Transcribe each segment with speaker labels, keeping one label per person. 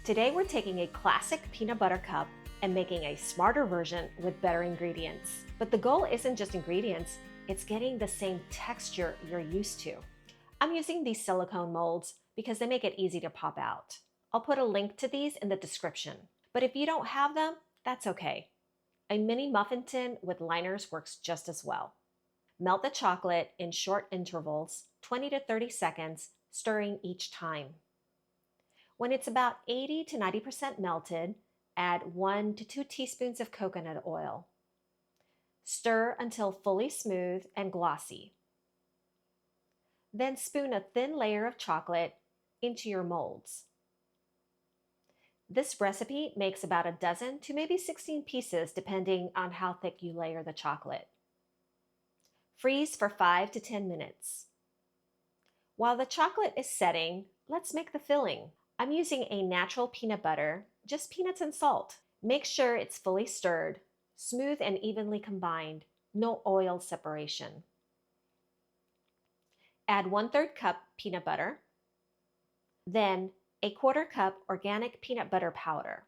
Speaker 1: Today we're taking a classic peanut butter cup and making a smarter version with better ingredients. But the goal isn't just ingredients, it's getting the same texture you're used to. I'm using these silicone molds because they make it easy to pop out. I'll put a link to these in the description. But if you don't have them, that's okay. A mini muffin tin with liners works just as well. Melt the chocolate in short intervals, 20 to 30 seconds, stirring each time. When it's about 80 to 90% melted, add 1 to 2 teaspoons of coconut oil. Stir until fully smooth and glossy. Then spoon a thin layer of chocolate into your molds. This recipe makes about a dozen to maybe 16 pieces depending on how thick you layer the chocolate. Freeze for 5 to 10 minutes. While the chocolate is setting, let's make the filling. I'm using a natural peanut butter, just peanuts and salt. Make sure it's fully stirred, smooth and evenly combined, no oil separation. Add 1/3 cup peanut butter, then a 1/4 cup organic peanut butter powder.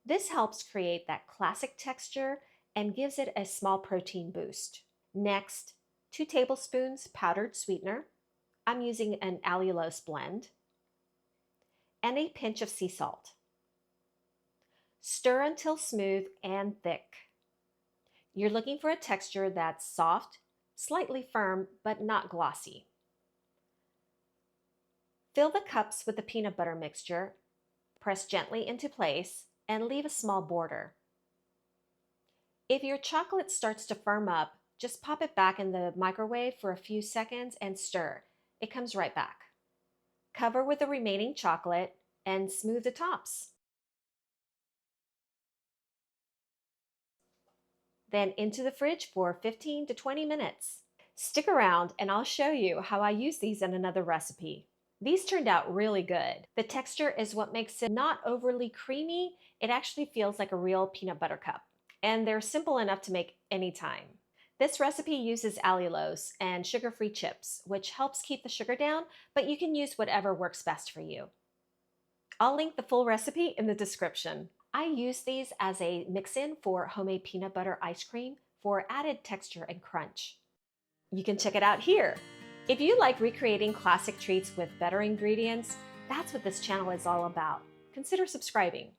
Speaker 1: This helps create that classic texture and gives it a small protein boost. Next, 2 tablespoons powdered sweetener. I'm using an allulose blend. And a pinch of sea salt. Stir until smooth and thick. You're looking for a texture that's soft, slightly firm, but not glossy. Fill the cups with the peanut butter mixture, press gently into place, and leave a small border. If your chocolate starts to firm up, just pop it back in the microwave for a few seconds and stir. It comes right back. Cover with the remaining chocolate and smooth the tops. Then into the fridge for 15 to 20 minutes. Stick around and I'll show you how I use these in another recipe. These turned out really good. The texture is what makes it not overly creamy. It actually feels like a real peanut butter cup. And they're simple enough to make anytime. This recipe uses allulose and sugar-free chips, which helps keep the sugar down, but you can use whatever works best for you. I'll link the full recipe in the description. I use these as a mix-in for homemade peanut butter ice cream for added texture and crunch. You can check it out here. If you like recreating classic treats with better ingredients, that's what this channel is all about. Consider subscribing.